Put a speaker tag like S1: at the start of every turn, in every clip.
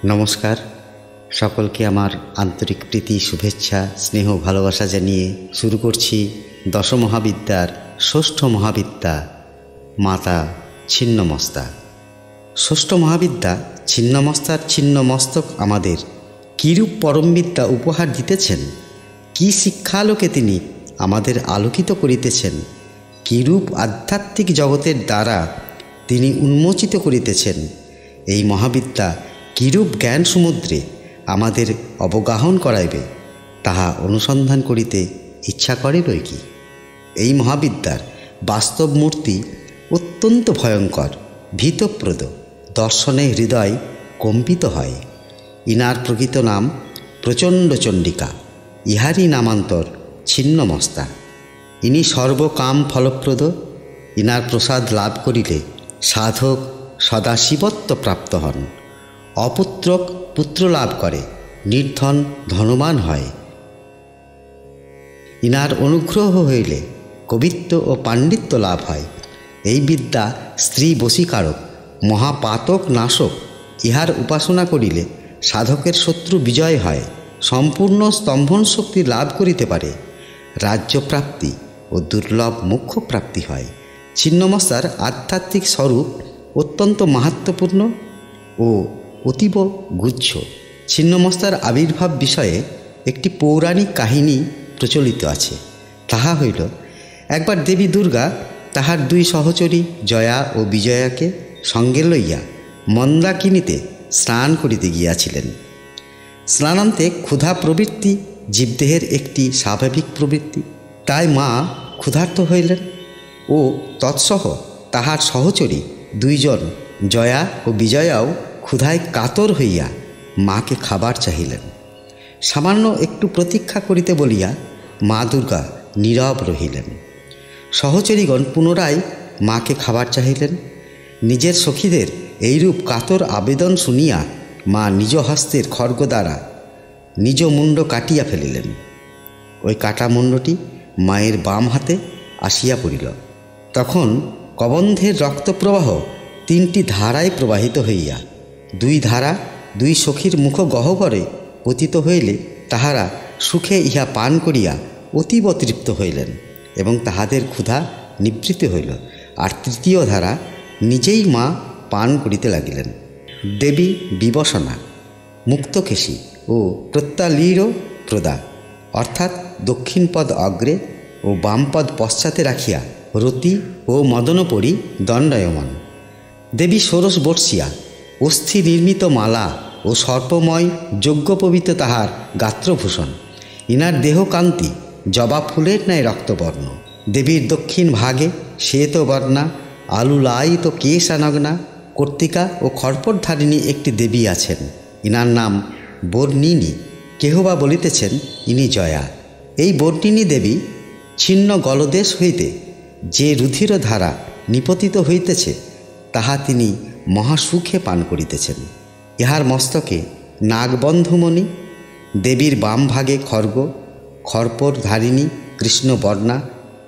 S1: নমস্কার, সকলকে আমার আন্তরিক প্রীতি, শুভেচ্ছা, স্নেহ, ভালোবাসা জানিয়ে শুরু করছি দশমহাবিদ্যার ষষ্ঠ মহাবিদ্যা মাতা ছিন্নমস্তা। ষষ্ঠ মহাবিদ্যা ছিন্নমস্তার ছিন্নমস্তক আমাদের কীরূপ পরমবিদ্যা উপহার দিতেছেন, কি শিক্ষালোকে তিনি আমাদের আলোকিত করিতেছেন, কীরূপ আধ্যাত্মিক জগতের দ্বারা তিনি উন্মোচিত করিতেছেন, এই মহাবিদ্যা কিরূপ জ্ঞান সমুদ্রে আমাদের অবগাহন করাইবে, তাহা অনুসন্ধান করিতে ইচ্ছা করে বই কি। এই মহাবিদ্যার বাস্তব মূর্তি অত্যন্ত ভয়ঙ্কর, ভীতপ্রদ, দর্শনে হৃদয় কম্পিত হয়। ইনার প্রকৃত নাম প্রচণ্ড চণ্ডিকা, ইহারই নামান্তর ছিন্নমস্তা। ইনি সর্বকাম ফলপ্রদ। ইনার প্রসাদ লাভ করিলে সাধক সদাশিবত্ব প্রাপ্ত হন, অপুত্রক পুত্র লাভ করে, নির্ধন ধনবান হয়। ইনার অনুগ্রহ হইলে কবিত্ব ও পাণ্ডিত্য লাভ হয়। এই বিদ্যা স্ত্রী বশীকারক, মহাপাতক নাশক। ইহার উপাসনা করিলে সাধকের শত্রু বিজয় হয়, সম্পূর্ণ স্তম্ভন শক্তি লাভ করিতে পারে, রাজ্যপ্রাপ্তি ও দুর্লভ মোক্ষ প্রাপ্তি হয়। ছিন্নমস্তার আধ্যাত্মিক স্বরূপ অত্যন্ত মাহাত্ম্যপূর্ণ ও অতীব গুচ্ছ। ছিন্নমস্তার আবির্ভাব বিষয়ে একটি পৌরাণিক কাহিনী প্রচলিত আছে। তাহা হইল, একবার দেবী দুর্গা তাহার দুই সহচরী জয়া ও বিজয়াকে সঙ্গে লইয়া মন্দাকিনীতে স্নান করিতে গিয়াছিলেন। স্নানান্তে ক্ষুধা প্রবৃত্তি জীবদেহের একটি স্বাভাবিক প্রবৃত্তি। তাই মা ক্ষুধার্ত হইলেন ও তৎসহ তাহার সহচরী দুইজন জয়া ও বিজয়াও ক্ষুধায় কাতর হইয়া মাকে খাবার চাহিলেন। সামান্য একটু প্রতীক্ষা করিতে বলিয়া মা দুর্গা নীরব রহিলেন। সহচরীগণ পুনরায় মাকে খাবার চাহিলেন। নিজের সখীদের এইরূপ কাতর আবেদন শুনিয়া মা নিজ হস্তের খড়গ দ্বারা নিজ মুণ্ড কাটিয়া ফেলিলেন। ওই কাটা মুণ্ডটি মায়ের বাম হাতে আসিয়া পড়িল। তখন কবন্ধের রক্তপ্রবাহ তিনটি ধারায় প্রবাহিত হইয়া দুই ধারা দুই সখীর মুখ গহ্বরে পতিত হইলে তাহারা সুখে ইহা পান করিয়া অতীব তৃপ্ত হইলেন এবং তাহাদের ক্ষুধা নিবৃত্তি হইল। আর তৃতীয় ধারা নিজেই মা পান করিতে লাগিলেন। দেবী বিবসনা, মুক্তকেশী ও প্রত্যালীর প্রদা, অর্থাৎ দক্ষিণ পদ অগ্রে ও বামপদ পশ্চাতে রাখিয়া রতি ও মদনপরি দণ্ডায়মান। দেবী ষোড়শ বর্ষিয়া, অস্থি নির্মিত মালা ও সর্পময় যজ্ঞপবিত তাহার গাত্রভূষণ। ইনার দেহকান্তি জবা ফুলের ন্যায় রক্তবর্ণ। দেবীর দক্ষিণ ভাগে শ্বেতবর্ণা আলুলায়িত কেশানগ্না কর্তিকা ও খড়পটধারিণী একটি দেবী আছেন। ইনার নাম বর্ণিনী, কেহ বা বলিতেছেন ইনি জয়া। এই বর্ণিনী দেবী ছিন্ন গলদেশ হইতে যে রুধির ধারা নিপতিত হইতেছে তাহা তিনি মহাসুখে পান করিতেছেন। ইহার মস্তকে নাগবন্ধমণি, দেবীর বাম ভাগে খড়গ, খড়পটধারিণী কৃষ্ণবর্ণা,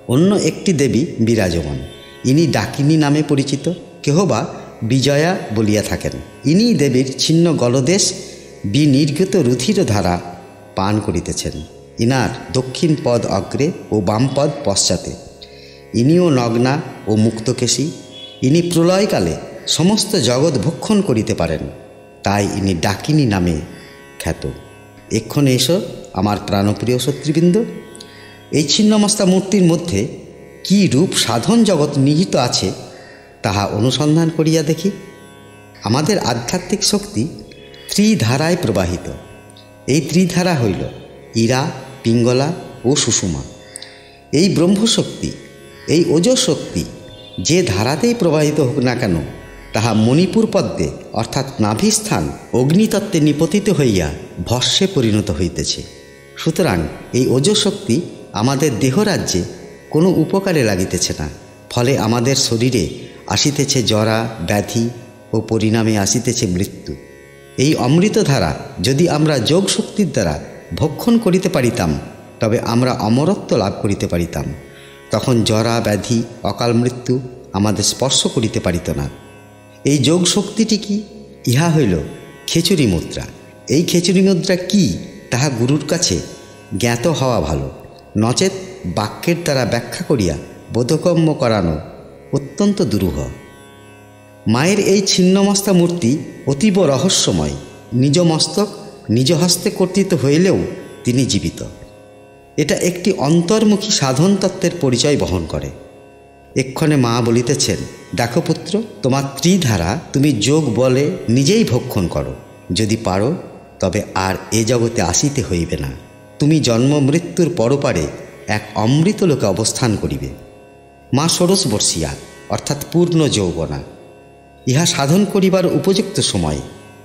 S1: অন্য একটি দেবী বিরাজমান। ইনি ডাকিনী নামে পরিচিত, কেহ বা বিজয়া বলিয়া থাকেন। ইনি দেবীর ছিন্ন গলদেশ বিনির্গত রুধির ধারা পান করিতেছেন। ইনার দক্ষিণ পদ অগ্রে ও বাম পদ পশ্চাতে। ইনিও নগ্না ও মুক্তকেশী। ইনি প্রলয়কালে সমস্ত জগৎ ভক্ষণ করিতে পারেন, তাই ইনি ডাকিনী নামে খ্যাত। এক্ষণে এসো আমার প্রাণপ্রিয় শত্রুবৃন্দ, এই ছিন্নমস্তা মূর্তির মধ্যে কি রূপ সাধন জগৎ নিহিত আছে তাহা অনুসন্ধান করিয়া দেখি। আমাদের আধ্যাত্মিক শক্তি ত্রিধারায় প্রবাহিত। এই ত্রিধারা হইল ইরা, পিঙ্গলা ও সুষুমা। এই ব্রহ্মশক্তি, এই ওজশক্তি যে ধারাতেই প্রবাহিত হোক না কেন, তাহা মণিপুর পদ্মে অর্থাৎ নাভিস্থান অগ্নিতত্ত্বে নিপতিত হইয়া ভস্মে পরিণত হইতেছে। সুতরাং এই ওজশক্তি আমাদের দেহরাজ্যে কোনো উপকারে লাগিতেছে না। ফলে আমাদের শরীরে আসিতেছে জরা ব্যাধি ও পরিণামে আসিতেছে মৃত্যু। এই অমৃতধারা যদি আমরা যোগ শক্তির দ্বারা ভক্ষণ করিতে পারিতাম, তবে আমরা অমরত্ব লাভ করিতে পারিতাম। তখন জরা ব্যাধি অকাল মৃত্যু আমাদের স্পর্শ করিতে পারিত না। এই যোগ শক্তিটি কি? ইহা হইল খেচুরি মুদ্রা। এই খেচুরি মুদ্রা কি তাহা গুরুর কাছে জ্ঞাত হওয়া ভালো, নচেত বাক্যের দ্বারা ব্যাখ্যা করিয়া বোধগম্য করানো অত্যন্ত দুরূহ। মায়ের এই ছিন্নমস্তা মূর্তি অতীব রহস্যময়। নিজ মস্তক নিজ হস্তে কর্তৃত হইলেও তিনি জীবিত। এটা একটি অন্তর্মুখী সাধন তত্ত্বের পরিচয় বহন করে। এক্ষণে মা বলিতেছেন, দেখো পুত্র, তোমার ত্রিধারা তুমি যোগ বলে নিজেই ভক্ষণ করো। যদি পারো তবে আর এ জগতে আসিতে হইবে না। তুমি জন্ম মৃত্যুর পরপারে এক অমৃত লোকে অবস্থান করিবে। মা ষোড়শ বর্ষিয়া অর্থাৎ পূর্ণ যৌবনা। ইহা সাধন করিবার উপযুক্ত সময়।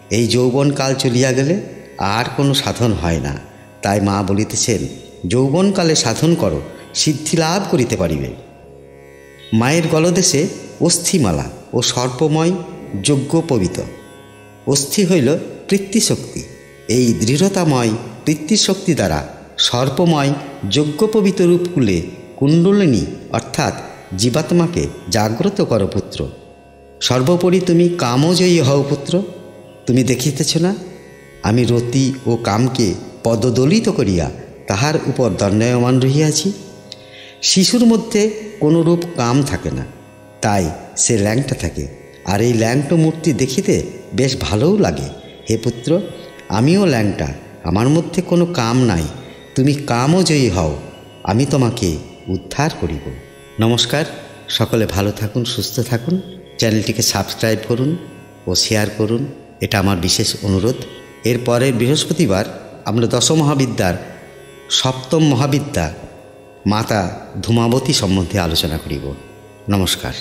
S1: এই যৌবনকাল চলিয়া গেলে আর কোনো সাধন হয় না। তাই মা বলিতেছেন, যৌবনকালে সাধন করো, সিদ্ধি লাভ করিতে পারিবে। মায়ের গলদেশে অস্থিমালা ও সর্পময় যজ্ঞোপবীত। অস্থি হইল পৃথ্বীশক্তি। এই দৃঢ়তাময় পৃথ্বীশক্তি দ্বারা সর্পময় যজ্ঞোপবীত রূপকুলে কুণ্ডলিনী অর্থাৎ জীবাত্মাকে জাগ্রত করো পুত্র। সর্বোপরি তুমি কামজয়ী হও পুত্র। তুমি দেখিতেছ না, আমি রতি ও কামকে পদদলিত করিয়া তাহার উপর দণ্ডায়মান রহিয়াছি। শিশুর মধ্যে কোনরূপ কাম থাকে না, তাই সে ল্যাংটা থাকে। আর এই ল্যাংটো মূর্তি দেখিতে বেশ ভালোও লাগে। হে পুত্র, আমিও ল্যাংটা, আমার মধ্যে কোনো কাম নাই। তুমি কামজয়ী হও, আমি তোমাকে উদ্ধার করিব। নমস্কার, সকলে ভালো থাকুন, সুস্থ থাকুন। চ্যানেলটিকে সাবস্ক্রাইব করুন ও শেয়ার করুন, এটা আমার বিশেষ অনুরোধ। এর পরের বৃহস্পতিবার আমরা দশমহাবিদ্যার সপ্তম মহাবিদ্যা মাতা ধূমাবতী সম্বন্ধে আলোচনা করিব। নমস্কার।